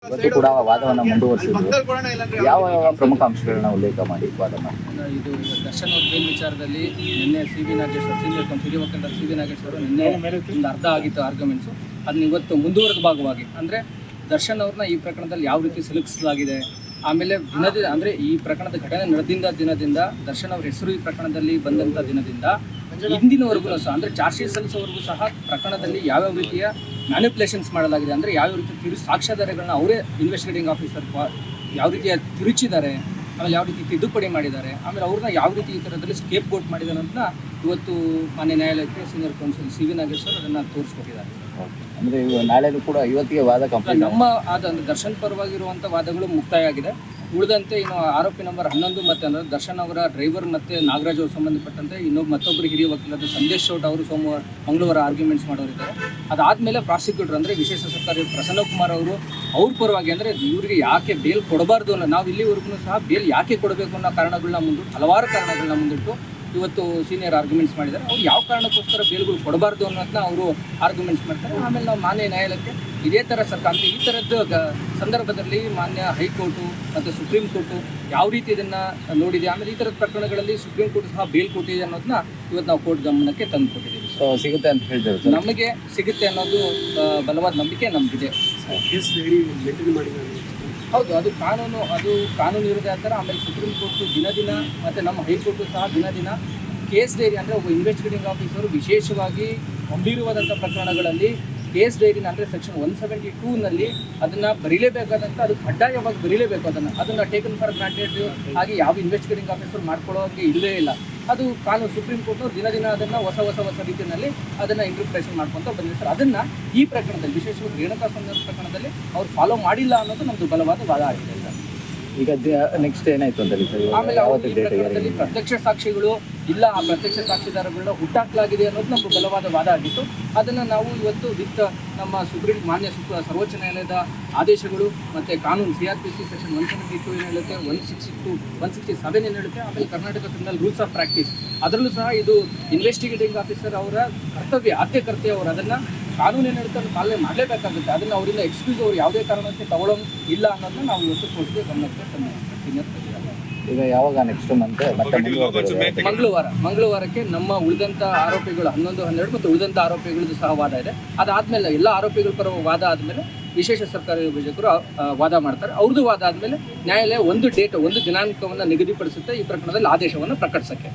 ಇವತ್ತು ಕೂಡ ವಾದವನ್ನು ಮುಂದುವರಿಸಿದ್ರು. ಯಾವ ಯಾವ ಪ್ರಮುಖ ಅಂಶಗಳನ್ನ ಉಲ್ಲೇಖ ಮಾಡಿ ವಾದ ಮಾಡಿ? ಇದು ದರ್ಶನ್ ಅವ್ರ ಬೇಲ್ ವಿಚಾರದಲ್ಲಿ ನಿನ್ನೆ ಸಿ ವಿ ನಾಗೇಶ್ವರ ಸೀನಿಯರ್ ಹಿರಿಯ ವಕೀಲರ ಸಿ ವಿ ನಾಗೇಶ್ವರ ನಿನ್ನೆ ಒಂದು ಅರ್ಧ ಆಗಿತ್ತು ಆರ್ಗ್ಯುಮೆಂಟ್ಸು. ಅದನ್ನ ಇವತ್ತು ಮುಂದುವರೆದ ಭಾಗವಾಗಿ ಅಂದರೆ ದರ್ಶನ್ ಅವ್ರನ್ನ ಈ ಪ್ರಕರಣದಲ್ಲಿ ಯಾವ ರೀತಿ ಸಿಲುಕಿಸಲಾಗಿದೆ, ಆಮೇಲೆ ಅಂದರೆ ಈ ಪ್ರಕರಣದ ಘಟನೆ ನಡೆದಿಂದ ದಿನದಿಂದ ದರ್ಶನ್ ಅವ್ರ ಹೆಸರು ಈ ಪ್ರಕರಣದಲ್ಲಿ ಬಂದಂಥ ದಿನದಿಂದ ಇಂದಿನವರೆಗೂ ಸಹ ಅಂದರೆ ಚಾರ್ಜ್ ಶೀಟ್ ಸಲ್ಲಿಸೋವರೆಗೂ ಸಹ ಪ್ರಕರಣದಲ್ಲಿ ಯಾವ್ಯಾವ ರೀತಿಯ ಮ್ಯಾನಿಪುಲೇಷನ್ಸ್ ಮಾಡಲಾಗಿದೆ, ಅಂದರೆ ಯಾವ ರೀತಿ ಸಾಕ್ಷ್ಯಾಧಾರಗಳನ್ನ ಅವರೇ ಇನ್ವೆಸ್ಟಿಗೇಟಿಂಗ್ ಆಫೀಸರ್ ಯಾವ ರೀತಿಯ ತಿರುಚಿದ್ದಾರೆ, ಆಮೇಲೆ ಯಾವ ರೀತಿ ತಿದ್ದುಪಡಿ ಮಾಡಿದ್ದಾರೆ, ಆಮೇಲೆ ಅವ್ರನ್ನ ಯಾವ ರೀತಿ ಈ ಥರದಲ್ಲಿ ಸ್ಕೇಪ್ ಗೋಟ್ ಮಾಡಿದ್ದಾರೆ ಅಂತ ಇವತ್ತು ಮಾನ್ಯ ನ್ಯಾಯಾಲಯಕ್ಕೆ senior counsel C V Nageshwar ಅದನ್ನು ತೋರಿಸ್ಕೊಟ್ಟಿದ್ದಾರೆ. ಅಂದರೆ ನಾಳೆನೂ ಕೂಡ ಇವತ್ತಿಗೆ ವಾದ ಕಂಪ್ಲೀಟ್ ನಮ್ಮ ಅಂದರೆ ದರ್ಶನ್ ಪರವಾಗಿರುವಂಥ ವಾದಗಳು ಮುಕ್ತಾಯ ಆಗಿದೆ. ಉಳಿದಂತೆ ಇನ್ನು ಆರೋಪಿ ನಂಬರ್ 11 ಮತ್ತು ಅಂದರೆ ದರ್ಶನ್ ಅವರ ಡ್ರೈವರ್ ಮತ್ತು ನಾಗರಾಜ್ ಅವರು ಸಂಬಂಧಪಟ್ಟಂತೆ ಮತ್ತೊಬ್ಬರು ಹಿರಿಯ ವಕೀಲರು ಸಂದೇಶ್ ಚೌಟ್ ಅವರು ಮಂಗಳವಾರ ಆರ್ಗ್ಯುಮೆಂಟ್ಸ್ ಮಾಡೋರಿದ್ದಾರೆ. ಅದಾದಮೇಲೆ ಪ್ರಾಸಿಕ್ಯೂಟರ್ ಅಂದರೆ ವಿಶೇಷ ಸರ್ಕಾರಿ ಪ್ರಸನ್ನ ಕುಮಾರ್ ಅವರು ಅವ್ರ ಪರವಾಗಿ ಅಂದರೆ ಇವರಿಗೆ ಯಾಕೆ ಬೇಲ್ ಕೊಡಬಾರ್ದು ಅನ್ನೋ ನಾವು ಇಲ್ಲಿವರೆಗೂ ಸಹ ಬೇಲ್ ಯಾಕೆ ಕೊಡಬೇಕು ಅನ್ನೋ ಕಾರಣಗಳನ್ನ ಮುಂದಿಟ್ಟು ಹಲವಾರು ಕಾರಣಗಳನ್ನ ಮುಂದಿಟ್ಟು ಇವತ್ತು ಸೀನಿಯರ್ ಆರ್ಗ್ಯುಮೆಂಟ್ಸ್ ಮಾಡಿದ್ದಾರೆ. ಅವ್ರು ಯಾವ ಕಾರಣಕ್ಕೋಸ್ಕರ ಬೇಲ್ಗಳು ಕೊಡಬಾರ್ದು ಅನ್ನೋದನ್ನ ಅವರು ಆರ್ಗ್ಯುಮೆಂಟ್ಸ್ ಮಾಡ್ತಾರೆ. ಆಮೇಲೆ ನಾವು ಮಾನ್ಯ ನ್ಯಾಯಾಲಯಕ್ಕೆ ಇದೇ ಥರ ಸರ್ಕಾರ ಈ ಥರದ್ದು ಸಂದರ್ಭದಲ್ಲಿ ಮಾನ್ಯ ಹೈಕೋರ್ಟು ಮತ್ತು ಸುಪ್ರೀಂ ಕೋರ್ಟು ಯಾವ ರೀತಿ ಇದನ್ನು ನೋಡಿದೆ, ಆಮೇಲೆ ಈ ಥರದ ಪ್ರಕರಣಗಳಲ್ಲಿ ಸುಪ್ರೀಂ ಕೋರ್ಟ್ ಸಹ ಬೇಲ್ ಕೊಟ್ಟಿದೆ ಅನ್ನೋದನ್ನ ಇವತ್ತು ನಾವು ಕೋರ್ಟ್ ಗಮನಕ್ಕೆ ತಂದು ಕೊಟ್ಟಿದ್ದೀವಿ. ಸೊ ಸಿಗುತ್ತೆ ಅಂತ ಹೇಳ್ತಾರೆ. ನಮಗೆ ಸಿಗುತ್ತೆ ಅನ್ನೋದು ಬಲವಾದ ನಂಬಿಕೆ ನಮಗಿದೆ. ಹೌದು, ಅದು ಕಾನೂನು ಇರೋದೇ ಅಂತಾರೆ. ಆಮೇಲೆ ಸುಪ್ರೀಂ ಕೋರ್ಟು ದಿನ ಮತ್ತು ನಮ್ಮ ಹೈಕೋರ್ಟು ಸಹ ದಿನ ಕೇಸ್ ಡೈರಿ ಅಂದರೆ ಒಬ್ಬ ಇನ್ವೆಸ್ಟಿಗೇಟಿಂಗ್ ಆಫೀಸರು ವಿಶೇಷವಾಗಿ ಗಂಭೀರವಾದಂಥ ಪ್ರಕರಣಗಳಲ್ಲಿ ಕೇಸ್ ಡೈರಿನ ಅಂದರೆ ಸೆಕ್ಷನ್ 172ನಲ್ಲಿ ಅದನ್ನು ಬರೀಲೇಬೇಕಾದಂಥ ಅದು ಕಡ್ಡಾಯವಾಗಿ ಬರೀಲೇಬೇಕು. ಅದನ್ನು ಟೇಕನ್ ಫಾರ್ ಗ್ರಾಂಟೆಡ್ ಆಗಿ ಯಾವ ಇನ್ವೆಸ್ಟಿಗೇಟಿಂಗ್ ಆಫೀಸರ್ ಮಾಡ್ಕೊಳ್ಳೋಕ್ಕೆ ಇಲ್ಲವೇ ಇಲ್ಲ. ಅದು ಕಾನೂನು ಸುಪ್ರೀಂ ಕೋರ್ಟ್ನವರು ದಿನ ಅದನ್ನು ಹೊಸ ರೀತಿಯಲ್ಲಿ ಅದನ್ನು ಇಂಟರ್ಪ್ರಿಟೇಷನ್ ಮಾಡ್ಕೊತ ಬಂದಿರ್ತಾರೆ. ಅದನ್ನು ಈ ಪ್ರಕರಣದಲ್ಲಿ ವಿಶೇಷವಾಗಿ ರೇಣುಕಾ ಸಂದರ್ಭ ಪ್ರಕರಣದಲ್ಲಿ ಅವ್ರು ಫಾಲೋ ಮಾಡಿಲ್ಲ ಅನ್ನೋದು ನಮ್ಮದು ಬಲವಾದ ವಾದ ಆಗಿದೆ ಸರ್. ಈಗ ನೆಕ್ಸ್ಟ್ ಏನಾಯ್ತು ಅಂತ ಹೇಳಿ ಆಮೇಲೆ ಈ ಪ್ರಕರಣದಲ್ಲಿ ಪ್ರತ್ಯಕ್ಷ ಸಾಕ್ಷಿಗಳು ಇಲ್ಲ, ಆ ಪ್ರತ್ಯಕ್ಷ ಸಾಕ್ಷಿದಾರಗಳನ್ನ ಹುಟ್ಟಾಕಲಾಗಿದೆ ಅನ್ನೋದು ನಮ್ಮದು ಬಲವಾದ ವಾದ ಆಗಿತ್ತು. ಅದನ್ನು ನಾವು ಇವತ್ತು ನಮ್ಮ ಮಾನ್ಯ ಸರ್ವೋಚ್ಚ ನ್ಯಾಯಾಲಯದ ಆದೇಶಗಳು ಮತ್ತು ಕಾನೂನು CRPC ಸೆಕ್ಷನ್ 172 ಏನು ಹೇಳುತ್ತೆ, 167 ಏನು ಹೇಳುತ್ತೆ, ಆಮೇಲೆ Karnataka criminal rules of practice ಅದರಲ್ಲೂ ಸಹ ಇದು ಇನ್ವೆಸ್ಟಿಗೇಟಿಂಗ್ ಆಫೀಸರ್ ಅವರ ಆದ್ಯ ಕರ್ತವ್ಯ. ಅವರು ಅದನ್ನು ಕಾನೂನು ಏನು ಹೇಳುತ್ತೆ ಅದು ಪಾಲನೆ ಮಾಡಲೇಬೇಕಾಗುತ್ತೆ. ಅದನ್ನು ಅವರಿಂದ ಎಕ್ಸ್ಕ್ಯೂಸ್ ಅವರು ಯಾವುದೇ ಕಾರಣಕ್ಕೆ ತಗೊಳ್ಳೋಂಗೆ ಇಲ್ಲ ಅನ್ನೋದನ್ನ ನಾವು ಇವತ್ತು ಕೋರ್ಟ್ಗೆ ಗಮನಕ್ಕೆ ತಂದಿದ್ದೀವಿ. ಈಗ ಯಾವಾಗ ನೆಕ್ಸ್ಟ್ ಮತ್ತೆ ಮಂಗಳವಾರಕ್ಕೆ ನಮ್ಮ ಉಳಿದಂಥ ಆರೋಪಿಗಳು 11, 12 ಮತ್ತು ಉಳಿದಂಥ ಆರೋಪಿಗಳದ್ದು ಸಹ ವಾದ ಇದೆ. ಅದಾದಮೇಲೆ ಎಲ್ಲ ಆರೋಪಿಗಳ ಪರ ವಾದ ಆದಮೇಲೆ ವಿಶೇಷ ಸರ್ಕಾರಿ ವಿಭಾಗರು ವಾದ ಮಾಡ್ತಾರೆ. ಅವ್ರದ್ದು ವಾದ ಆದಮೇಲೆ ನ್ಯಾಯಾಲಯ ಒಂದು ದಿನಾಂಕವನ್ನು ನಿಗದಿಪಡಿಸುತ್ತೆ ಈ ಪ್ರಕರಣದಲ್ಲಿ ಆದೇಶವನ್ನು ಪ್ರಕಟಿಸೋಕ್ಕೆ.